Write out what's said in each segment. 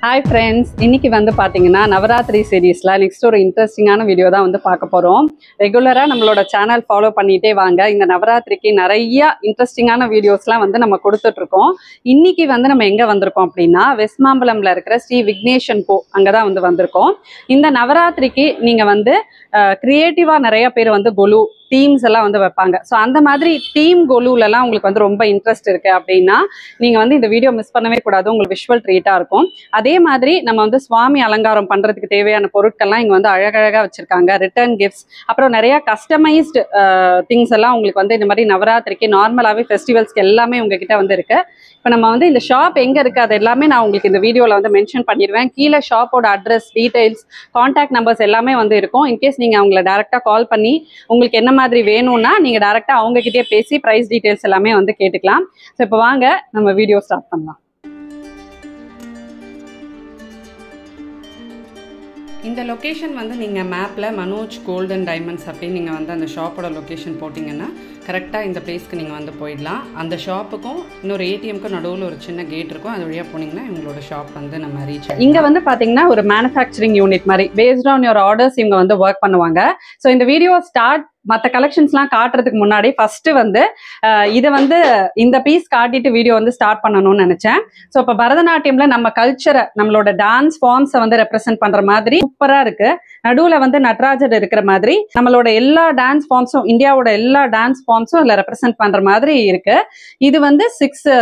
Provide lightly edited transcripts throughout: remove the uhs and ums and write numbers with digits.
Hi friends, இன்னைக்கு வந்து பாத்தீங்கன்னா நவராத்திரி சீரிஸ்ல நெக்ஸ்ட் ஒரு இன்ட்ரெஸ்டிங்கான வீடியோ தான் வந்து பார்க்க போறோம். ரெகுலரா நம்மளோட சேனல் ஃபாலோ பண்ணிட்டே வாங்க. இந்த நவராத்திரிக்கு நிறைய இன்ட்ரெஸ்டிங்கான வீடியோஸ்லாம் வந்து நம்ம கொடுத்துட்டு இருக்கோம். இன்னைக்கு வந்து நம்ம எங்க வந்திருக்கோம் அப்படின்னா வெஸ்ட் மாம்பலம்ல இருக்கிற ஸ்ரீ விக்னேஷன் கோ அங்கதான் வந்து வந்திருக்கோம். இந்த நவராத்திரிக்கு நீங்க வந்து கிரியேட்டிவா நிறைய பேர் வந்து கொலு டீம்ஸ் எல்லாம் வந்து வைப்பாங்க. ஸோ அந்த மாதிரி டீம் கொலுலலாம் உங்களுக்கு வந்து ரொம்ப இன்ட்ரெஸ்ட் இருக்கு அப்படின்னா நீங்க வந்து இந்த வீடியோ மிஸ் பண்ணவே கூடாது. உங்களுக்கு விஷுவல் ட்ரீட்டா இருக்கும். அதே மாதிரி நம்ம வந்து சுவாமி அலங்காரம் பண்றதுக்கு தேவையான பொருட்கள்லாம் இங்க வந்து அழகழகா வச்சிருக்காங்க. ரிட்டர்ன் கிஃப்ட்ஸ், அப்புறம் நிறைய கஸ்டமைஸ்டு திங்ஸ் எல்லாம் உங்களுக்கு வந்து இந்த மாதிரி நவராத்திரிக்கு நார்மலாவே ஃபெஸ்டிவல்ஸ்க்கு எல்லாமே உங்ககிட்ட வந்து இருக்கு. இப்போ நம்ம வந்து இந்த ஷாப் எங்க இருக்கு அது எல்லாமே நான் உங்களுக்கு இந்த வீடியோல வந்து மென்ஷன் பண்ணிடுவேன். கீழே ஷாப்போட அட்ரஸ், டீடைல்ஸ், கான்டாக்ட் நம்பர்ஸ் எல்லாமே வந்து இருக்கும். இன்கேஸ் நீங்க அவங்களை டைரக்டா கால் பண்ணி உங்களுக்கு என்ன மாதிரி வேணும்னா நீங்க டைரக்டா அவங்க கிட்டே பேசி பிரைஸ் டீடைல்ஸ் எல்லாமே வந்து கேட்டுக்கலாம். ஸோ இப்போ வாங்க நம்ம வீடியோ ஸ்டார்ட் பண்ணலாம். இந்த லொக்கேஷன் வந்து நீங்கள் மேப்பில் மனோஜ் கோல்டன் டைமண்ட்ஸ் அப்படின்னு நீங்கள் வந்து அந்த ஷாப்போட லொக்கேஷன் போட்டிங்கன்னா கரெக்டாக இந்த பிளேஸ்க்கு நீங்கள் வந்து போயிடலாம். அந்த ஷாப்புக்கும் இன்னொரு ஏடிஎம்க்கும் நடுவில் ஒரு சின்ன கேட் இருக்கும். அது வழியாக போனீங்கன்னா இவங்களோட ஷாப் வந்து நம்ம ரீச். இங்கே வந்து பார்த்தீங்கன்னா ஒரு மேனுஃபேக்சரிங் யூனிட் மாதிரி பேஸ்ட் ஆன் யுவர் ஆர்டர்ஸ் இவங்க வந்து ஒர்க் பண்ணுவாங்க. ஸோ இந்த வீடியோ ஸ்டார்ட் மற்ற கலெக்ஷன்ஸ்லாம் காட்டுறதுக்கு முன்னாடி ஃபர்ஸ்ட் வந்து இதை வந்து இந்த பீஸ் காட்டிட்டு வீடியோ வந்து ஸ்டார்ட் பண்ணணும்னு நினைச்சேன். ஸோ இப்போ பரதநாட்டியம்ல நம்ம கல்ச்சரை, நம்மளோட டான்ஸ் ஃபார்ம்ஸை வந்து ரெப்ரசென்ட் பண்ற மாதிரி சூப்பரா இருக்கு. நடுவில் வந்து நட்ராஜர் இருக்கிற மாதிரி நம்மளோட எல்லா டான்ஸ் ஃபார்ம்ஸும், இந்தியாவோட எல்லா டான்ஸ் ஃபார்ம்ஸும் அதில் ரெப்ரசென்ட் பண்ற மாதிரி இருக்கு. இது வந்து 6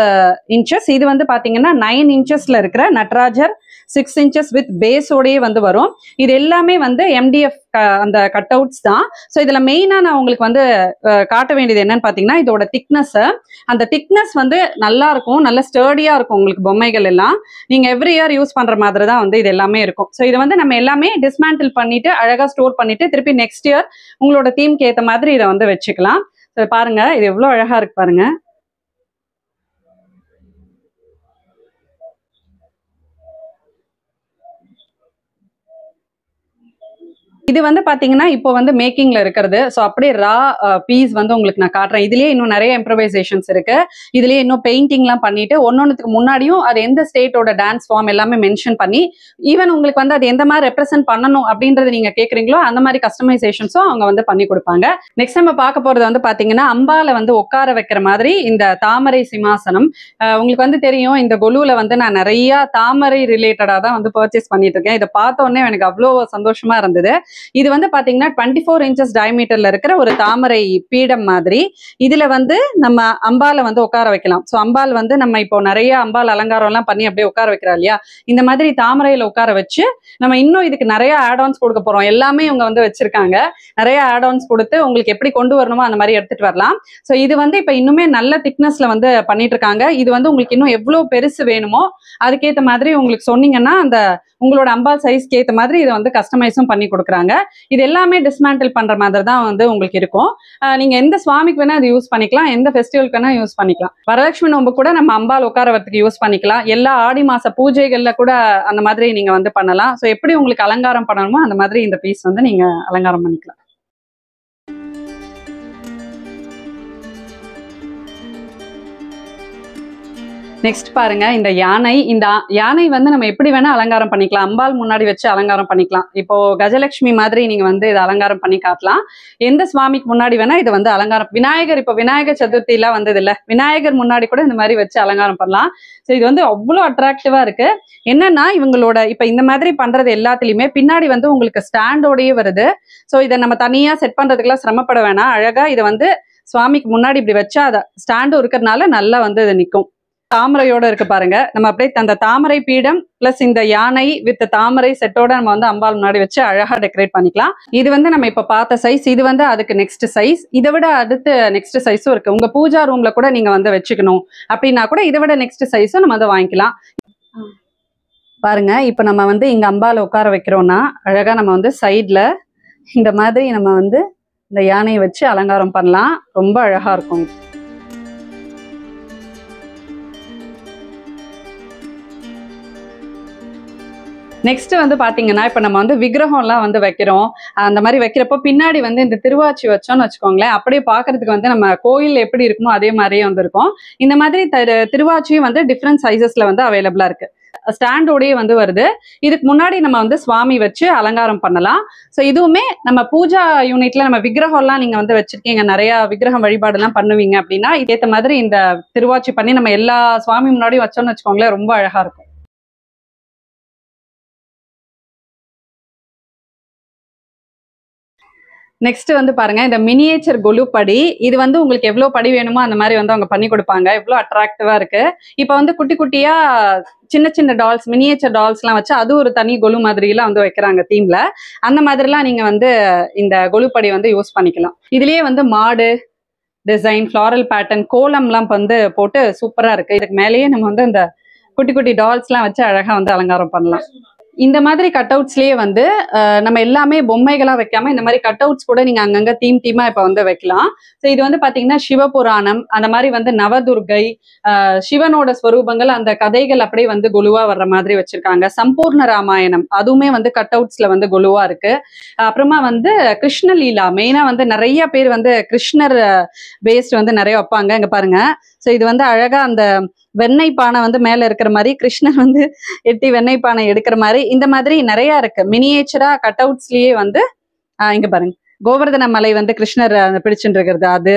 inches, இது வந்து பாத்தீங்கன்னா 9 inchesல இருக்கிற நட்ராஜர் 6 inches வித் பேஸோடயே வந்து வரும். இது எல்லாமே வந்து MDF அந்த கட் அவுட்ஸ் தான். ஸோ இதுல மெயினா நான் உங்களுக்கு வந்து காட்ட வேண்டியது என்னன்னு பாத்தீங்கன்னா இதோட திக்னஸ். அந்த திக்னஸ் வந்து நல்லா இருக்கும், நல்ல ஸ்டர்டியா இருக்கும். உங்களுக்கு பொம்மைகள் எல்லாம் நீங்க எவ்ரி இயர் யூஸ் பண்ற மாதிரி தான் வந்து இது எல்லாமே இருக்கும். ஸோ இது வந்து நம்ம எல்லாமே டிஸ்மேண்டில் பண்ணிட்டு அழகா ஸ்டோர் பண்ணிட்டு திருப்பி நெக்ஸ்ட் இயர் உங்களோட தீம்க்கு ஏற்ற மாதிரி இதை வந்து வச்சுக்கலாம். ஸோ பாருங்க இது எவ்வளவு அழகா இருக்கு பாருங்க. இது வந்து பாத்தீங்கன்னா இப்போ வந்து மேக்கிங்ல இருக்கிறது. ஸோ அப்படியே ரா பீஸ் வந்து உங்களுக்கு நான் காட்டுறேன். இதுலயே இன்னும் நிறைய இம்ப்ரவைசேஷன்ஸ் இருக்கு. இதுலயே இன்னும் பெயிண்டிங்லாம் பண்ணிட்டு ஒன்னொன்னுக்கு முன்னாடியும் அது எந்த ஸ்டேட்டோட டான்ஸ் ஃபார்ம் எல்லாமே மென்ஷன் பண்ணி ஈவன் உங்களுக்கு வந்து அது எந்த மாதிரி ரெப்ரசென்ட் பண்ணணும் அப்படின்றது நீங்க கேக்குறீங்களோ அந்த மாதிரி கஸ்டமைசேஷன்ஸும் அவங்க வந்து பண்ணி கொடுப்பாங்க. நெக்ஸ்ட் நம்ம பார்க்க போறது வந்து பாத்தீங்கன்னா அம்பால வந்து உட்கார வைக்கிற மாதிரி இந்த தாமரை சிம்மாசனம். உங்களுக்கு வந்து தெரியும் இந்த கொலுல வந்து நான் நிறைய தாமரை ரிலேட்டடா தான் வந்து பர்ச்சேஸ் பண்ணிட்டு இருக்கேன். இதை பார்த்த உடனே எனக்கு அவ்வளோ சந்தோஷமா இருந்தது. இது வந்து பாத்தீங்கன்னா 24 inches டயமீட்டர்ல இருக்கிற ஒரு தாமரை பீடம் மாதிரி. இதுல வந்து நம்ம அம்பால வந்து உட்கார வைக்கலாம். ஸோ அம்பால் வந்து நம்ம இப்போ நிறைய அம்பால் அலங்காரம் எல்லாம் பண்ணி அப்படியே உட்கார வைக்கிறோம் இல்லையா, இந்த மாதிரி தாமரையில உட்கார வச்சு நம்ம இன்னும் இதுக்கு நிறைய ஆட்-ஆன்ஸ் கொடுக்க போறோம். எல்லாமே இவங்க வந்து வச்சிருக்காங்க. நிறைய ஆட்-ஆன்ஸ் கொடுத்து உங்களுக்கு எப்படி கொண்டு வரணுமோ அந்த மாதிரி எடுத்துட்டு வரலாம். ஸோ இது வந்து இப்ப இன்னுமே நல்ல திக்னஸ்ல வந்து பண்ணிட்டு இருக்காங்க. இது வந்து உங்களுக்கு இன்னும் எவ்வளவு பெருசு வேணுமோ அதுக்கேற்ற மாதிரி உங்களுக்கு சொன்னீங்கன்னா அந்த உங்களோட அம்பால் சைஸ்க்கு ஏற்ற மாதிரி இதை வந்து கஸ்டமைஸும் பண்ணி கொடுக்குறாங்க. இது எல்லாமே டிஸ்மேண்டில் பண்ற மாதிரி தான் வந்து உங்களுக்கு இருக்கும். நீங்க எந்த சுவாமிக்கு வேணா இது யூஸ் பண்ணிக்கலாம், எந்த ஃபெஸ்டிவலுக்கு வேணா யூஸ் பண்ணிக்கலாம். வரலட்சுமி நோம்பு கூட நம்ம அம்பால் உட்காரத்துக்கு யூஸ் பண்ணிக்கலாம். எல்லா ஆடி மாச பூஜைகள்ல கூட அந்த மாதிரி நீங்க வந்து பண்ணலாம். ஸோ எப்படி உங்களுக்கு அலங்காரம் பண்ணணுமோ அந்த மாதிரி இந்த பீஸ் வந்து நீங்க அலங்காரம் பண்ணிக்கலாம். நெக்ஸ்ட் பாருங்க இந்த யானை. இந்த யானை வந்து நம்ம எப்படி வேணா அலங்காரம் பண்ணிக்கலாம். அம்பாள் முன்னாடி வச்சு அலங்காரம் பண்ணிக்கலாம். இப்போ கஜலட்சுமி மாதிரி நீங்க வந்து இதை அலங்காரம் பண்ணி காட்டலாம். எந்த சுவாமிக்கு முன்னாடி வேணா இது வந்து அலங்காரம். விநாயகர், இப்போ விநாயகர் சதுர்த்தி எல்லாம் வந்தது இல்ல, விநாயகர் முன்னாடி கூட இந்த மாதிரி வச்சு அலங்காரம் பண்ணலாம். ஸோ இது வந்து அவ்வளோ அட்ராக்டிவா இருக்கு. என்னன்னா இவங்களோட இப்ப இந்த மாதிரி பண்றது எல்லாத்துலயுமே பின்னாடி வந்து உங்களுக்கு ஸ்டாண்டோடயே வருது. ஸோ இதை நம்ம தனியா செட் பண்றதுக்கெல்லாம் சிரமப்பட வேணாம். அழகா இதை வந்து சுவாமிக்கு முன்னாடி இப்படி வச்சா அதை ஸ்டாண்டும் இருக்கிறதுனால நல்லா வந்து இது நிற்கும். தாமரையோட இருக்கு பாருங்க. நம்ம அப்படியே அந்த தாமரை பீடம் பிளஸ் இந்த யானை வித் தாமரை செட்டோட நம்ம வந்து அம்பாள் முன்னாடி வச்சு அழகா டெக்கரேட் பண்ணிக்கலாம். இது வந்து நம்ம இப்ப பார்த்த சைஸ். இது வந்து அதுக்கு நெக்ஸ்ட் சைஸ். இதை விட அடுத்து நெக்ஸ்ட் சைஸும் இருக்கு. உங்க பூஜா ரூம்ல கூட நீங்க வந்து வச்சுக்கணும் அப்படின்னா கூட இதை விட நெக்ஸ்ட் சைஸும் நம்ம வந்து வாங்கிக்கலாம். பாருங்க இப்ப நம்ம வந்து இங்க அம்பால உட்கார வைக்கிறோம்னா அழகா நம்ம வந்து சைட்ல இந்த மாதிரி நம்ம வந்து இந்த யானையை வச்சு அலங்காரம் பண்ணலாம். ரொம்ப அழகா இருக்கும். நெக்ஸ்ட் வந்து பாத்தீங்கன்னா இப்ப நம்ம வந்து விக்கிரகம் எல்லாம் வந்து வைக்கிறோம். அந்த மாதிரி வைக்கிறப்போ பின்னாடி வந்து இந்த திருவாச்சி வச்சோம்னு வச்சுக்கோங்களேன், அப்படியே பாக்குறதுக்கு வந்து நம்ம கோயில் எப்படி இருக்குமோ அதே மாதிரியே வந்து இருக்கும். இந்த மாதிரி திருவாச்சியும் வந்து டிஃப்ரெண்ட் சைசஸ்ல வந்து அவைலபிளா இருக்கு. ஸ்டாண்டோடயே வந்து வருது. இதுக்கு முன்னாடி நம்ம வந்து சுவாமி வச்சு அலங்காரம் பண்ணலாம். ஸோ இதுவுமே நம்ம பூஜா யூனிட்ல நம்ம விக்கிரகம்லாம் நீங்க வந்து வச்சிருக்கீங்க, நிறைய விக்கிரகம் வழிபாடுலாம் பண்ணுவீங்க அப்படின்னா இதேத்த மாதிரி இந்த திருவாச்சி பண்ணி நம்ம எல்லா சுவாமி முன்னாடியும் வச்சோம்னு வச்சுக்கோங்களேன், ரொம்ப அழகா இருக்கும். நெக்ஸ்ட் வந்து பாருங்க, இந்த மினியேச்சர் கொலு படி. இது வந்து உங்களுக்கு எவ்வளவு படி வேணுமோ அந்த மாதிரி வந்து அவங்க பண்ணி கொடுப்பாங்க. எவ்வளவு அட்ராக்டிவா இருக்கு. இப்ப வந்து குட்டி குட்டியா சின்ன சின்ன டால்ஸ், மினியேச்சர் டால்ஸ் எல்லாம் வச்சு அது ஒரு தனி கொலு மாதிரி எல்லாம் வந்து வைக்கிறாங்க தீம்ல. அந்த மாதிரிலாம் நீங்க வந்து இந்த கொலு படி வந்து யூஸ் பண்ணிக்கலாம். இதுலயே வந்து மாடு டிசைன், ஃபிளாரல் பேட்டர்ன், கோலம்லாம் வந்து போட்டு சூப்பரா இருக்கு. இதுக்கு மேலேயே நம்ம வந்து இந்த குட்டி குட்டி டால்ஸ் எல்லாம் வச்சு அழகா வந்து அலங்காரம் பண்ணலாம். இந்த மாதிரி கட் அவுட்ஸ்லயே வந்து நம்ம எல்லாமே பொம்மைகளா வைக்காம இந்த மாதிரி கட் அவுட்ஸ் கூட நீங்க அங்கங்க தீமா இப்ப வந்து வைக்கலாம். ஸோ இது வந்து பாத்தீங்கன்னா சிவபுராணம், அந்த மாதிரி வந்து நவதுர்கை, சிவனோட ஸ்வரூபங்கள், அந்த கதைகள் அப்படியே வந்து கொலுவா வர்ற மாதிரி வச்சிருக்காங்க. சம்பூர்ண ராமாயணம் அதுவுமே வந்து கட் அவுட்ஸ்ல வந்து கொலுவா இருக்கு. அப்புறமா வந்து கிருஷ்ணலீலா, மெயினா வந்து நிறைய பேர் வந்து கிருஷ்ணர் பேஸ்ட் வந்து நிறைய வைப்பாங்க. இங்க பாருங்க. ஸோ இது வந்து அழகா அந்த வெண்ணெய் பானை வந்து மேல இருக்கிற மாதிரி, கிருஷ்ணர் வந்து எட்டி வெண்ணெய் பானை எடுக்கிற மாதிரி, இந்த மாதிரி நிறைய இருக்கு. மினியேச்சரா கட் அவுட்ஸ்லயே வந்து இங்க பாருங்க, கோவர்தன மலை வந்து கிருஷ்ணர் பிடிச்சுட்டு இருக்கிறது அது.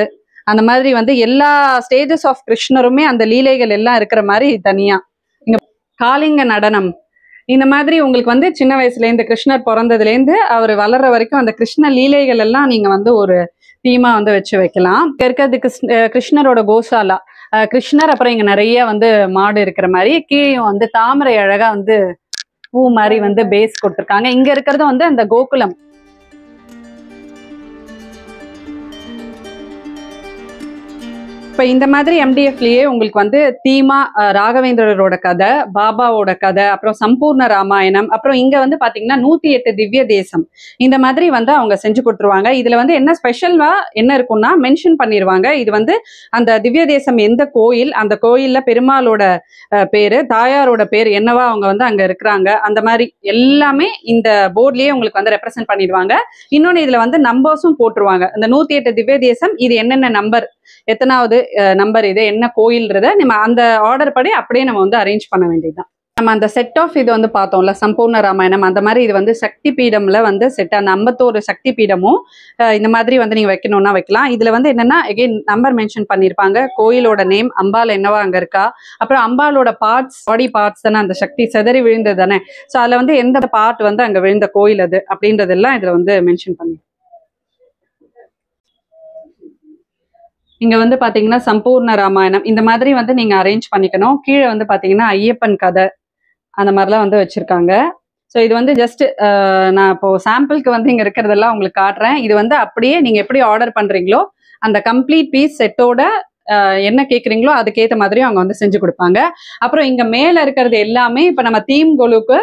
அந்த மாதிரி வந்து எல்லா ஸ்டேஜஸ் ஆஃப் கிருஷ்ணருமே அந்த லீலைகள் எல்லாம் இருக்கிற மாதிரி தனியா. இங்க காளிங்க நடனம், இந்த மாதிரி உங்களுக்கு வந்து சின்ன வயசுல இருந்து கிருஷ்ணர் பிறந்ததுல இருந்து அவர் வளர்ற வரைக்கும் அந்த கிருஷ்ண லீலைகள் எல்லாம் நீங்க வந்து ஒரு தீமா வந்து வச்சு வைக்கலாம். இருக்கிறது கிருஷ்ணரோட கோசாலா, கிருஷ்ணர், அப்புறம் இங்க நிறைய வந்து மாடு இருக்கிற மாதிரி, கீழே வந்து தாமரை அழகா வந்து பூ மாதிரி வந்து பேஸ் கொடுத்துருக்காங்க. இங்க இருக்கிறது வந்து அந்த கோகுலம். இப்ப இந்த மாதிரி எம்டிஎஃப்லயே உங்களுக்கு வந்து தீமா ராகவேந்திரரோட கதை, பாபாவோட கதை, அப்புறம் சம்பூர்ண ராமாயணம், அப்புறம் இங்க வந்து பாத்தீங்கன்னா 108 திவ்ய தேசம், இந்த மாதிரி வந்து அவங்க செஞ்சு கொடுத்துருவாங்க. இதுல வந்து என்ன ஸ்பெஷல்வா என்ன இருக்கும்னா மென்ஷன் பண்ணிருவாங்க. இது வந்து அந்த திவ்ய தேசம் எந்த கோயில், அந்த கோயில்ல பெருமாளோட பேரு, தாயாரோட பேர் என்னவா அவங்க வந்து அங்க இருக்கிறாங்க, அந்த மாதிரி எல்லாமே இந்த போர்ட்லயே உங்களுக்கு வந்து ரெப்ரசென்ட் பண்ணிடுவாங்க. இன்னொன்னு இதுல வந்து நம்பர்ஸும் போட்டுருவாங்க. இந்த 108 திவ்ய தேசம் இது என்னென்ன நம்பர், எத்தனாவது நம்பர், இது என்ன கோயில்ன்றத நம்ம அந்த ஆர்டர் படி அப்படியே நம்ம வந்து அரேஞ்ச் பண்ண வேண்டியதுதான். நம்ம அந்த செட் ஆஃப் இது வந்து பார்த்தோம்ல, சம்பூர்ண ராமாயணம், அந்த மாதிரி இது வந்து சக்தி பீடம்ல வந்து செட், அந்த 51 சக்தி பீடமும் இந்த மாதிரி வந்து நீங்க வைக்கணும்னா வைக்கலாம். இதுல வந்து என்னன்னா எகைன் நம்பர் மென்ஷன் பண்ணிருப்பாங்க, கோயிலோட நேம், அம்பாள் என்னவா அங்க இருக்கா, அப்புறம் அம்பாளோட பார்ட்ஸ், பாடி பார்ட்ஸ் தானே அந்த சக்தி செதறி விழுந்தது தானே, ஸோ அதுல வந்து எந்த பார்ட் வந்து அங்க விழுந்த கோயில் அது அப்படின்றதெல்லாம் இதுல வந்து மென்ஷன் பண்ணி. இங்க வந்து பாத்தீங்கன்னா சம்பூர்ண ராமாயணம் இந்த மாதிரி வந்து நீங்க அரேஞ்ச் பண்ணிக்கணும். கீழே வந்து பாத்தீங்கன்னா ஐயப்பன் கதை அந்த மாதிரிலாம் வந்து வச்சிருக்காங்க. ஸோ இது வந்து ஜஸ்ட் நான் இப்போ சாம்பிளுக்கு வந்து இங்க இருக்கிறதெல்லாம் உங்களுக்கு காட்டுறேன். இது வந்து அப்படியே நீங்க எப்படி ஆர்டர் பண்றீங்களோ அந்த கம்ப்ளீட் பீஸ் செட்டோட என்ன கேட்குறீங்களோ அதுக்கேற்ற மாதிரியும் அவங்க வந்து செஞ்சு கொடுப்பாங்க. அப்புறம் இங்க மேல இருக்கிறது எல்லாமே இப்ப நம்ம தீம் கொலுக்கு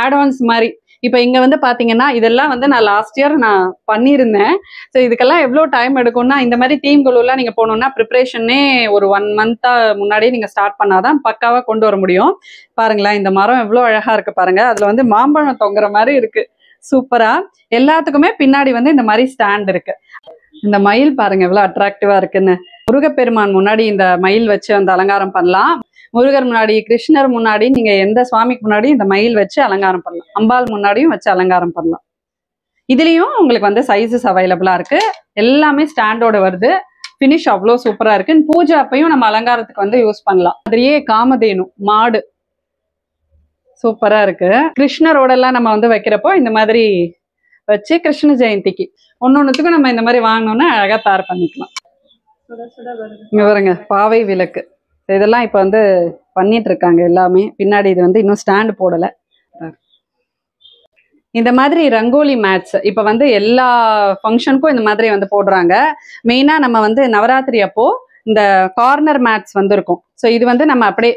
ஆட்ஆன்ஸ் மாதிரி. இப்ப இங்க வந்து பாத்தீங்கன்னா இதெல்லாம் வந்து நான் லாஸ்ட் இயர் நான் பண்ணியிருந்தேன். ஸோ இதுக்கெல்லாம் எவ்வளவு டைம் எடுக்கும்னா, இந்த மாதிரி தீம் கொலுலாம் நீங்க போனோம்னா ப்ரிப்பரேஷனே ஒரு 1 மந்த்தா முன்னாடியே நீங்க ஸ்டார்ட் பண்ணாதான் பக்காவா கொண்டு வர முடியும். பாருங்களேன், இந்த மரம் எவ்வளவு அழகா இருக்கு பாருங்க. அதுல வந்து மாம்பழம் தொங்குற மாதிரி இருக்கு, சூப்பரா. எல்லாத்துக்குமே பின்னாடி வந்து இந்த மாதிரி ஸ்டாண்ட் இருக்கு. இந்த மயில் பாருங்க எவ்வளவு அட்ராக்டிவா இருக்குன்னு. முருகப்பெருமான் முன்னாடி இந்த மயில் வச்சு அந்த அலங்காரம் பண்ணலாம். முருகர் முன்னாடி, கிருஷ்ணர் முன்னாடி, நீங்க எந்த சுவாமிக்கு முன்னாடி இந்த மயில் வச்சு அலங்காரம் பண்ணலாம். அம்பாள் முன்னாடியும் வச்சு அலங்காரம் பண்ணலாம். இதுலயும் உங்களுக்கு வந்து சைஸஸ் அவைலபிளா இருக்கு. எல்லாமே ஸ்டாண்டோட வருது. பினிஷ் அவ்வளோ சூப்பரா இருக்கு. பூஜை அப்பையும் நம்ம அலங்காரத்துக்கு வந்து யூஸ் பண்ணலாம். அதுலயே காமதேனு மாடு சூப்பரா இருக்கு. கிருஷ்ணரோட எல்லாம் நம்ம வந்து வைக்கிறப்போ இந்த மாதிரி வச்சு கிருஷ்ண ஜெயந்திக்கு ஒன்னொன்னுத்துக்கும் நம்ம இந்த மாதிரி வாங்கினோம்னா அழகா தயார் பண்ணிக்கலாம். இங்க பாருங்க பாவை விளக்கு, இதெல்லாம் இப்ப வந்து பண்ணிட்டு இருக்காங்க எல்லாமே. பின்னாடி இது வந்து இன்னும் ஸ்டாண்ட் போடல. இந்த மாதிரி ரங்கோலி மேட்ஸ் இப்ப வந்து எல்லா ஃபங்க்ஷனுக்கும் இந்த மாதிரி வந்து போடுறாங்க. மெயினா நம்ம வந்து நவராத்திரி அப்போ இந்த கார்னர் மேட்ஸ் வந்து இருக்கும். ஸோ இது வந்து நம்ம அப்படியே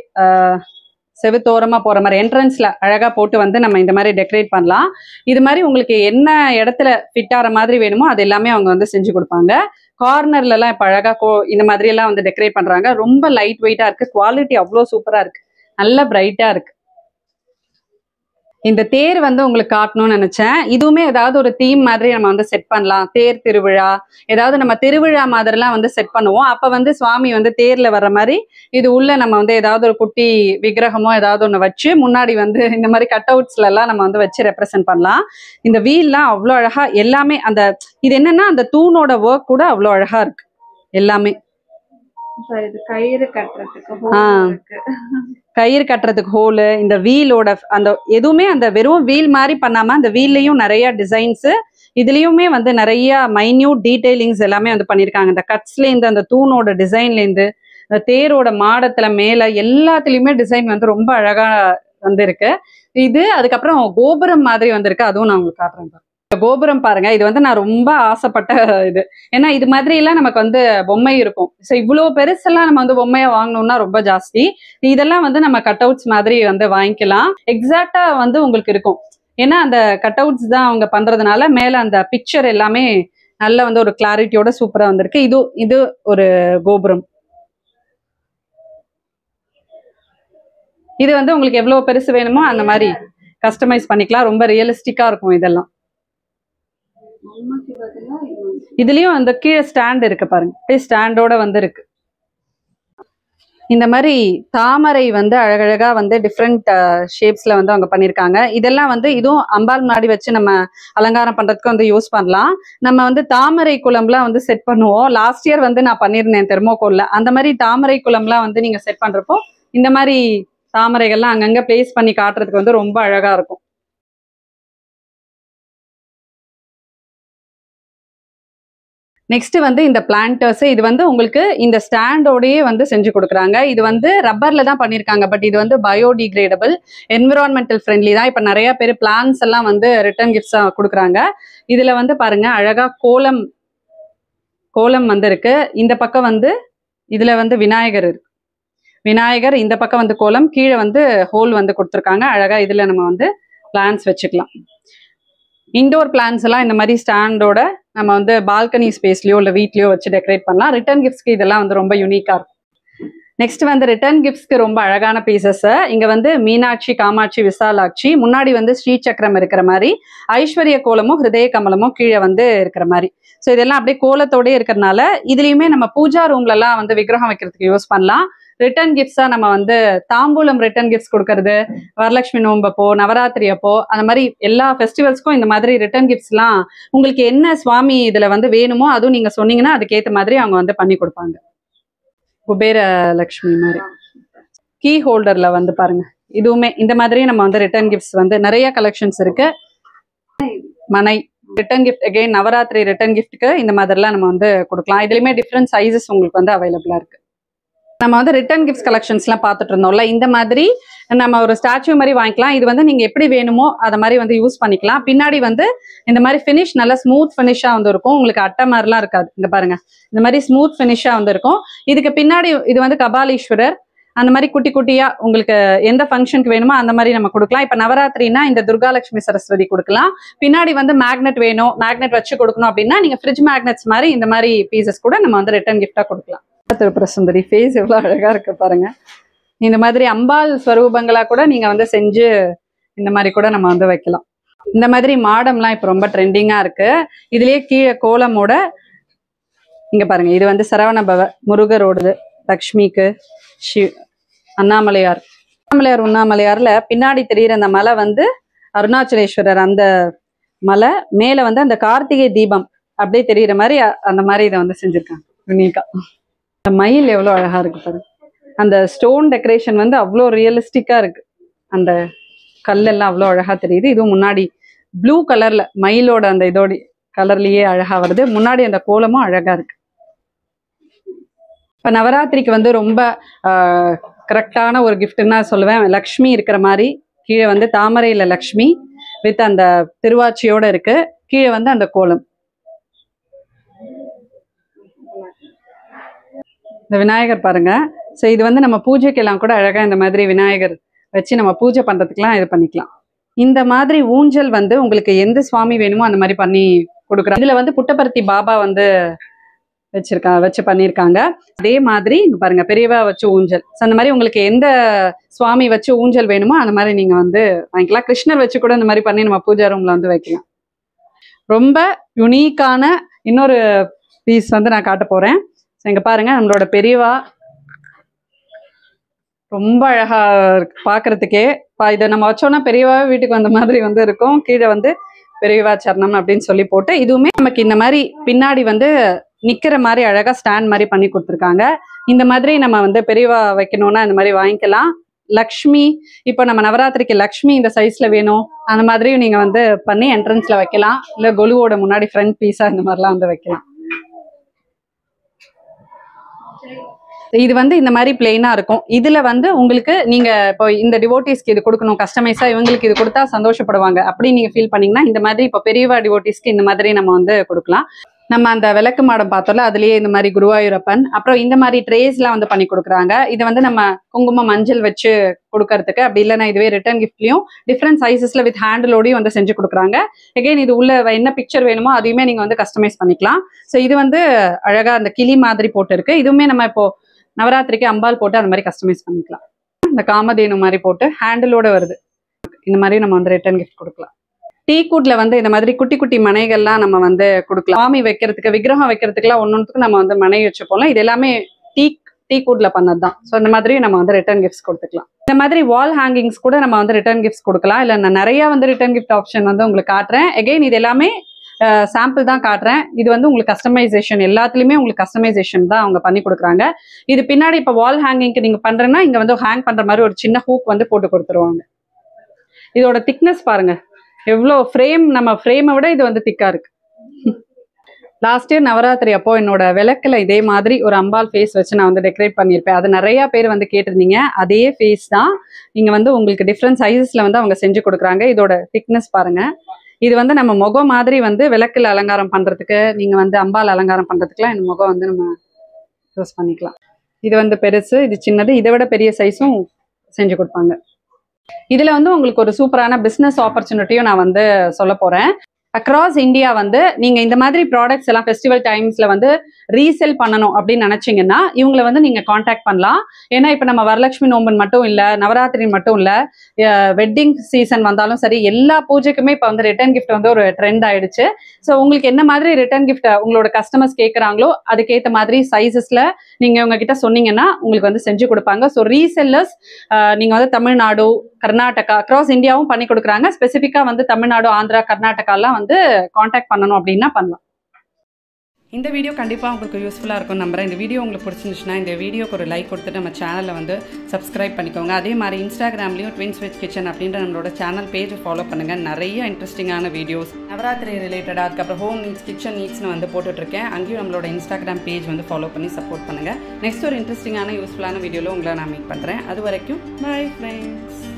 செவுத்தோரமா போற மாதிரி என்ட்ரன்ஸ்ல அழகா போட்டு வந்து நம்ம இந்த மாதிரி டெக்கரேட் பண்ணலாம். இது மாதிரி உங்களுக்கு என்ன இடத்துல ஃபிட் ஆகிற மாதிரி வேணுமோ அது எல்லாமே அவங்க வந்து செஞ்சு கொடுப்பாங்க. கார்னர்ல எல்லாம் இப்ப அழகா இந்த மாதிரி எல்லாம் வந்து டெக்கரேட் பண்றாங்க. ரொம்ப லைட் வெயிட்டா இருக்கு, குவாலிட்டி அவ்வளோ சூப்பரா இருக்கு, நல்ல பிரைட்டா இருக்கு. இந்த தேர் வந்து உங்களுக்கு காட்டணும்னு நினைச்சேன். இதுவுமே ஏதாவது ஒரு தீம் மாதிரி நம்ம வந்து செட் பண்ணலாம். தேர் திருவிழா, ஏதாவது நம்ம திருவிழா மாதிரிலாம் வந்து செட் பண்ணுவோம். அப்ப வந்து சுவாமி வந்து தேர்ல வர்ற மாதிரி இது உள்ள நம்ம வந்து ஏதாவது ஒரு குட்டி விக்கிரகமோ ஏதாவது ஒண்ணு வச்சு முன்னாடி வந்து இந்த மாதிரி கட் அவுட்ஸ்ல எல்லாம் நம்ம வந்து வச்சு ரெப்ரசென்ட் பண்ணலாம். இந்த வீல்லாம் அவ்வளோ அழகா எல்லாமே அந்த இது என்னன்னா அந்த தூணோட ஒர்க் கூட அவ்வளோ அழகா இருக்கு எல்லாமே. இது கயிறு கட்டுறதுக்கு கயிறு கட்டுறதுக்கு ஹோலு, இந்த வீலோட அந்த எதுவுமே அந்த வெறும் வீல் மாதிரி பண்ணாம அந்த வீல்லையும் நிறைய டிசைன்ஸ், இதுலயுமே வந்து நிறைய மைன்யூட் டீடைலிங்ஸ் எல்லாமே வந்து பண்ணியிருக்காங்க. இந்த கட்ஸ்ல இருந்து அந்த தூணோட டிசைன்ல இருந்து இந்த தேரோட மாடத்துல மேல எல்லாத்துலயுமே டிசைன் வந்து ரொம்ப அழகா வந்து இருக்கு. இது அதுக்கப்புறம் கோபுரம் மாதிரி வந்திருக்கு, அதுவும் நான் உங்களுக்கு காட்டுறேன். கோபுரம் பாருங்க, இது வந்து நான் ரொம்ப ஆசைப்பட்ட இது. ஏன்னா இது மாதிரி எல்லாம் நமக்கு வந்து பொம்மை இருக்கும். ஸோ இவ்வளவு பெருசெல்லாம் நம்ம வந்து பொம்மையை வாங்கணும்னா ரொம்ப ஜாஸ்தி. இதெல்லாம் வந்து நம்ம கட் அவுட்ஸ் மாதிரி வந்து வாங்கிக்கலாம். எக்ஸாக்டா வந்து உங்களுக்கு இருக்கும். ஏன்னா அந்த கட் அவுட்ஸ் தான் அவங்க பண்றதுனால மேல அந்த பிக்சர் எல்லாமே நல்ல வந்து ஒரு கிளாரிட்டியோட சூப்பரா வந்திருக்கு. இது ஒரு கோபுரம். இது வந்து உங்களுக்கு எவ்வளவு பெருசு வேணுமோ அந்த மாதிரி கஸ்டமைஸ் பண்ணிக்கலாம். ரொம்ப ரியலிஸ்டிக்கா இருக்கும் இதெல்லாம். இதுலயும் அந்த கீழே ஸ்டாண்ட் இருக்கு பாருங்க, ஸ்டாண்டோட வந்து இருக்கு. இந்த மாதிரி தாமரை வந்து அழகழகா வந்து டிஃப்ரெண்ட் ஷேப்ஸ்ல வந்து அவங்க பண்ணியிருக்காங்க. இதெல்லாம் வந்து இதுவும் அம்பாள் முன்னாடி வச்சு நம்ம அலங்காரம் பண்றதுக்கு வந்து யூஸ் பண்ணலாம். நம்ம வந்து தாமரை குளம்லாம் வந்து செட் பண்ணுவோம். லாஸ்ட் இயர் வந்து நான் பண்ணியிருந்தேன் தெர்மோகோல்ல. அந்த மாதிரி தாமரை குளம்லாம் வந்து நீங்க செட் பண்றப்போ இந்த மாதிரி தாமரைகள்லாம் அங்கங்க பிளேஸ் பண்ணி காட்டுறதுக்கு வந்து ரொம்ப அழகா இருக்கும். நெக்ஸ்ட் வந்து இந்த பிளான்டர்ஸ், இது வந்து உங்களுக்கு இந்த ஸ்டாண்டோடயே வந்து செஞ்சு கொடுக்குறாங்க. இது வந்து ரப்பர்ல தான் பண்ணியிருக்காங்க. பட் இது வந்து பயோடிகிரேடபிள், என்விரான்மெண்டல் ஃப்ரெண்ட்லி தான். இப்போ நிறைய பேர் பிளான்ஸ் எல்லாம் வந்து ரிட்டர்ன் கிஃப்ட்ஸா கொடுக்குறாங்க. இதுல வந்து பாருங்க அழகா கோலம் வந்து இருக்கு. இந்த பக்கம் வந்து இதுல வந்து விநாயகர் இருக்கு. விநாயகர் இந்த பக்கம் வந்து கோலம், கீழே வந்து ஹோல் வந்து கொடுத்துருக்காங்க. அழகா இதுல நம்ம வந்து பிளான்ஸ் வச்சுக்கலாம். இண்டோர் பிளான்ஸ் எல்லாம் இந்த மாதிரி ஸ்டாண்டோட நம்ம வந்து பால்கனி ஸ்பேஸ்லயோ இல்லை வீட்லயோ வச்சு டெக்கரேட் பண்ணலாம். ரிட்டர்ன் கிஃப்ட்ஸ்க்கு இதெல்லாம் வந்து ரொம்ப யூனிக்கா இருக்கும். நெக்ஸ்ட் வந்து ரிட்டர்ன் கிஃப்ட்ஸ்க்கு ரொம்ப அழகான பீசஸ். இங்க வந்து மீனாட்சி, காமாட்சி, விசாலாட்சி, முன்னாடி வந்து ஸ்ரீ சக்கரம் இருக்கிற மாதிரி, ஐஸ்வர்ய கோலமும் ஹிருதய கமலமும் கீழே வந்து இருக்கிற மாதிரி. ஸோ இதெல்லாம் அப்படியே கோலத்தோடய இருக்கிறதுனால இதுலயுமே நம்ம பூஜா ரூம்ல எல்லாம் வந்து விக்கிரகம் வைக்கிறதுக்கு யூஸ் பண்ணலாம். ரிட்டர்ன் கிஃப்ட்ஸா நம்ம வந்து தாம்பூலம் ரிட்டர்ன் கிஃப்ட்ஸ் கொடுக்கறது, வரலட்சுமி நோம்பப்போ, நவராத்திரி அப்போ, அந்த மாதிரி எல்லா ஃபெஸ்டிவல்ஸ்க்கும் இந்த மாதிரி ரிட்டர்ன் கிஃப்ட்ஸ்லாம் உங்களுக்கு என்ன சுவாமி இதுல வந்து வேணுமோ அதுவும் நீங்க சொன்னீங்கன்னா அதுக்கேற்ற மாதிரி அவங்க வந்து பண்ணி கொடுப்பாங்க. குபேர லட்சுமி மாதிரி கீ ஹோல்டர்ல வந்து பாருங்க, இதுவுமே இந்த மாதிரி நம்ம வந்து ரிட்டர்ன் கிஃப்ட்ஸ் வந்து நிறைய கலெக்ஷன்ஸ் இருக்கு. மனை return gift, again Navaratri return கிஃப்ட்க்கு இந்த மாதிரிலாம் நம்ம வந்து கொடுக்கலாம். இதுலயுமே டிஃப்ரெண்ட் சைஸஸ் உங்களுக்கு வந்து அவைலபிளா இருக்கு. நம்ம வந்து ரிட்டர்ன் கிஃப்ட்ஸ் கலெக்ஷன்ஸ்லாம் பார்த்துட்டு இருந்தோம்ல, இந்த மாதிரி நம்ம ஒரு ஸ்டாச்சு மாதிரி வாங்கிக்கலாம். இது வந்து நீங்க எப்படி வேணுமோ அதை மாதிரி வந்து யூஸ் பண்ணிக்கலாம். பின்னாடி வந்து இந்த மாதிரி ஃபினிஷ் நல்லா ஸ்மூத் ஃபினிஷா வந்து இருக்கும். உங்களுக்கு அட்டை மாதிரிலாம் இருக்காது. இங்க பாருங்க, இந்த மாதிரி ஸ்மூத் ஃபினிஷா வந்து இருக்கும். இதுக்கு பின்னாடி இது வந்து கபாலீஸ்வரர், அந்த மாதிரி குட்டி குட்டியா உங்களுக்கு எந்த ஃபங்க்ஷனுக்கு வேணுமோ அந்த மாதிரி நம்ம கொடுக்கலாம். இப்ப நவராத்திரினா இந்த துர்காலட்சுமி சரஸ்வதி கொடுக்கலாம். பின்னாடி வந்து மேக்னெட் வேணும், மேக்னெட் வச்சு கொடுக்கணும் அப்படின்னா நீங்க ஃப்ரிட்ஜ் மேக்னெட்ஸ் மாதிரி இந்த மாதிரி பீசஸ் கூட நம்ம வந்து ரிட்டர்ன் கிஃப்டா கொடுக்கலாம். திரிபுர சுந்தரி ஃபேஸ் எவ்வளவு அழகா இருக்கு பாருங்க. இந்த மாதிரி அம்பாள் ஸ்வரூபங்களா கூட நீங்க வந்து செஞ்சு இந்த மாதிரி கூட நம்ம வந்து வைக்கலாம். இந்த மாதிரி மாடம்லாம் இப்ப ரொம்ப ட்ரெண்டிங்கா இருக்கு. இதுலயே கீழே கோலமோட இங்க பாருங்க, இது வந்து சரவணபவ முருகரோடது, லக்ஷ்மிக்கு, அண்ணாமலையார் உண்ணாமலையார்ல பின்னாடி தெரியுற அந்த மலை வந்து அருணாச்சலேஸ்வரர் அந்த மலை, மேல வந்து அந்த கார்த்திகை தீபம் அப்படியே தெரியுற மாதிரி அந்த மாதிரி இதை வந்து செஞ்சிருக்காங்க யூனிக்கா. அந்த மயில் எவ்வளவு அழகா இருக்கு பாருங்க. அந்த ஸ்டோன் டெக்கரேஷன் வந்து அவ்வளோ ரியலிஸ்டிக்கா இருக்கு. அந்த கல்லெல்லாம் அவ்வளோ அழகா தெரியுது. இதுவும் முன்னாடி ப்ளூ கலர்ல மயிலோட அந்த இதோட கலர்லயே அழகா வருது. முன்னாடி அந்த கோலமும் அழகா இருக்கு. இப்ப நவராத்திரிக்கு வந்து ரொம்ப கரெக்டான ஒரு கிஃப்ட்னா சொல்லுவேன், லக்ஷ்மி இருக்கிற மாதிரி கீழே வந்து தாமரையில லக்ஷ்மி வித் அந்த திருவாச்சியோட இருக்கு. கீழே வந்து அந்த கோலம். இந்த விநாயகர் பாருங்க. ஸோ இது வந்து நம்ம பூஜைக்கெல்லாம் கூட அழகா இந்த மாதிரி விநாயகர் வச்சு நம்ம பூஜை பண்றதுக்கெல்லாம் இது பண்ணிக்கலாம். இந்த மாதிரி ஊஞ்சல் வந்து உங்களுக்கு எந்த சுவாமி வேணுமோ அந்த மாதிரி பண்ணி கொடுக்குறாங்க. இதுல வந்து புட்டபர்த்தி பாபா வந்து வச்சு பண்ணியிருக்காங்க. அதே மாதிரி இங்க பாருங்க பெரியவா வச்சு ஊஞ்சல். ஸோ அந்த மாதிரி உங்களுக்கு எந்த சுவாமி வச்சு ஊஞ்சல் வேணுமோ அந்த மாதிரி நீங்க வந்து வாங்கிக்கலாம். கிருஷ்ணர் வச்சு கூட இந்த மாதிரி பண்ணி நம்ம பூஜா ரூம்ல வந்து வைக்கலாம். ரொம்ப யுனிக்கான இன்னொரு பீஸ் வந்து நான் காட்ட போறேன். ஸோ இங்க பாருங்க நம்மளோட பெரியவா ரொம்ப அழகா பாக்குறதுக்கே. இதை நம்ம வச்சோம்னா பெரியவா வீட்டுக்கு வந்த மாதிரி வந்து இருக்கும். கீழே வந்து பெரியவா சரணம் அப்படின்னு சொல்லி போட்டு இதுவுமே நமக்கு இந்த மாதிரி பின்னாடி வந்து நிக்கிற மாதிரி அழகா ஸ்டாண்ட் மாதிரி பண்ணி கொடுத்துருக்காங்க. இந்த மாதிரி நம்ம வந்து பெரியவா வைக்கணும்னா இந்த மாதிரி வாங்கிக்கலாம். லக்ஷ்மி இப்போ நம்ம நவராத்திரிக்கு லக்ஷ்மி இந்த சைஸ்ல வேணும் அந்த மாதிரியும் நீங்க வந்து பண்ணி என்ட்ரன்ஸ்ல வைக்கலாம். இல்ல கொலுவோட முன்னாடி ஃப்ரண்ட் பீஸா இந்த மாதிரிலாம் வந்து வைக்கலாம். இது வந்து இந்த மாதிரி பிளெயினா இருக்கும். இதுல வந்து உங்களுக்கு நீங்க இப்போ இந்த டிவோட்டிஸ்க்கு இது கொடுக்கணும் கஸ்டமைஸா இவங்களுக்கு இது கொடுத்தா சந்தோஷப்படுவாங்க அப்படி நீங்க ஃபீல் பண்ணீங்கன்னா இந்த மாதிரி இப்போ பெரியவா டிவோட்டிஸ்க்கு இந்த மாதிரி நம்ம வந்து கொடுக்கலாம். நம்ம அந்த விளக்கு மாடம் பார்த்தோம்ல அதுலயே இந்த மாதிரி குருவாயூரப்பன் அப்புறம் இந்த மாதிரி ட்ரேஸ்லாம் வந்து பண்ணி கொடுக்குறாங்க. இது வந்து நம்ம குங்குமம் மஞ்சள் வச்சு கொடுக்கறதுக்கு. அப்படி இல்லைன்னா இதுவே ரிட்டர்ன் கிஃப்ட்லயும் டிஃப்ரெண்ட் சைசஸ்ல வித் ஹேண்டிலோடையும் வந்து செஞ்சு கொடுக்குறாங்க. அகைன் இது உள்ள என்ன பிக்சர் வேணுமோ அதையுமே நீங்க வந்து கஸ்டமைஸ் பண்ணிக்கலாம். ஸோ இது வந்து அழகா அந்த கிளி மாதிரி போட்டு இருக்கு. இதுவுமே நம்ம இப்போ நவராத்திரிக்கு அம்பாள் போட்டு அந்த மாதிரி கஸ்டமைஸ் பண்ணிக்கலாம். இந்த காமதேனு மாதிரி போட்டு ஹேண்டிலோட வருது. இந்த மாதிரி நம்ம வந்து ரிட்டர்ன் கிஃப்ட் கொடுக்கலாம். டீ கூட்ல வந்து இந்த மாதிரி குட்டி குட்டி மனைகள்லாம் நம்ம வந்து கொடுக்கலாம். சாமி வைக்கிறதுக்கு விக்கிரகம் வைக்கிறதுக்குலாம் ஒன்னொன்றுக்கு நம்ம வந்து மனை வச்சுப்போம்ல. இது எல்லாமே டீ கூட்ல பண்ணதுதான். ஸோ இந்த மாதிரி நம்ம வந்து ரிட்டர்ன் கிஃப்ட்ஸ் கொடுத்துக்கலாம். இந்த மாதிரி வால் ஹேங்கிங்ஸ் கூட நம்ம வந்து ரிட்டர்ன் கிஃப்ட்ஸ் கொடுக்கலாம். இல்லை நான் நிறைய வந்து ரிட்டர்ன் கிஃப்ட் ஆப்ஷன் வந்து உங்களுக்கு காட்டுறேன். அகைன் இது எல்லாமே சாம்பிள் தான் காட்டுறேன். இது வந்து உங்களுக்கு கஸ்டமைசேஷன் எல்லாத்துலயுமே உங்களுக்கு கஸ்டமைசேஷன் தான் அவங்க பண்ணி கொடுக்குறாங்க. இது பின்னாடி இப்போ வால் ஹேங்கிங்க்கு நீங்க பண்றேன்னா இங்க வந்து ஹேங் பண்ற மாதிரி ஒரு சின்ன ஹூக் வந்து போட்டு கொடுத்துருவாங்க. இதோட திக்னஸ் பாருங்க எவ்வளோ ஃப்ரேம், நம்ம ஃப்ரேமை விட இது வந்து திக்கா இருக்கு. லாஸ்ட் இயர் நவராத்திரி அப்போ என்னோட விளக்குல இதே மாதிரி ஒரு அம்பாள் ஃபேஸ் வச்சு நான் வந்து டெக்கரேட் பண்ணியிருப்பேன். அது நிறைய பேர் வந்து கேட்டிருந்தீங்க. அதே ஃபேஸ் தான் நீங்க வந்து உங்களுக்கு டிஃப்ரெண்ட் சைஸஸ்ல வந்து அவங்க செஞ்சு கொடுக்குறாங்க. இதோட திக்னஸ் பாருங்க. இது வந்து நம்ம முகம் மாதிரி வந்து விளக்குல அலங்காரம் பண்றதுக்கு நீங்க வந்து அம்பாள் அலங்காரம் பண்றதுக்குலாம் இந்த முகம் வந்து நம்ம யூஸ் பண்ணிக்கலாம். இது வந்து பெருசு, இது சின்னது, இதை விட பெரிய சைஸும் செஞ்சு கொடுப்பாங்க. இதுல வந்து உங்களுக்கு ஒரு சூப்பரான பிசினஸ் ஆப்பர்ச்சுனிட்டியும் நான் வந்து சொல்ல போறேன். அக்ராஸ் இந்தியா வந்து நீங்க இந்த மாதிரி ப்ராடக்ட்ஸ் எல்லாம் ஃபெஸ்டிவல் டைம்ஸ்ல வந்து ரீசெல் பண்ணணும் அப்படின்னு நினைச்சீங்கன்னா இவங்களை வந்து நீங்க காண்டாக்ட் பண்ணலாம். ஏன்னா இப்ப நம்ம வரலட்சுமி நோம்பன் மட்டும் இல்ல, நவராத்திரி மட்டும் இல்ல, வெட்டிங் சீசன் வந்தாலும் சரி எல்லா பூஜைக்குமே இப்ப வந்து ரிட்டர்ன் கிஃப்ட் வந்து ஒரு ட்ரெண்ட் ஆயிடுச்சு. ஸோ உங்களுக்கு என்ன மாதிரி ரிட்டர்ன் கிஃப்ட் உங்களோட கஸ்டமர்ஸ் கேட்கறாங்களோ அதுக்கேற்ற மாதிரி சைசஸ்ல நீங்க உங்ககிட்ட சொன்னீங்கன்னா உங்களுக்கு வந்து செஞ்சு கொடுப்பாங்க. ஸோ ரீசெல்லர்ஸ் நீங்க வந்து தமிழ்நாடு, கர்நாடகா, அக்ராஸ் இந்தியாவும் பண்ணி கொடுக்குறாங்க. ஸ்பெசிஃபிக்கா வந்து தமிழ்நாடு, ஆந்திரா, கர்நாடகாலாம் வந்து காண்டாக்ட் பண்ணணும் அப்படின்னா பண்ணலாம். இந்த வீடியோ கண்டிப்பாக உங்களுக்கு யூஸ்ஃபுல்லாக இருக்கும் நம்புறேன். இந்த வீடியோ உங்களுக்கு பிடிச்சிருந்துச்சுன்னா இந்த வீடியோக்கு ஒரு லைக் கொடுத்துட்டு நம்ம சேனலை வந்து சப்ஸ்கிரைப் பண்ணிக்கோங்க. அதே மாதிரி இன்ஸ்டாகிராம்லேயும் ட்வின்ஸ் வித் கிச்சன் அப்படின்ற நம்மளோட சேனல் பேஜை ஃபாலோ பண்ணுங்கள். நிறைய இன்ட்ரெஸ்டிங்கான வீடியோஸ் நவராத்திரி ரிலேட்டடாக அதுக்கப்புறம் ஹோம் நீட்ஸ், கிச்சன் நீட்ஸ்னு வந்து போட்டுட்ருக்கேன். அங்கேயும் நம்மளோட இன்ஸ்டாகிராம் பேஜ் வந்து ஃபாலோ பண்ணி சப்போர்ட் பண்ணுங்கள். நெக்ஸ்ட் ஒரு இன்ட்ரெஸ்டிங்கான யூஸ்ஃபுல்லான வீடியோவில் உங்களை நான் மீட் பண்ணுறேன். அது வரைக்கும் பை ஃப்ரெண்ட்ஸ்.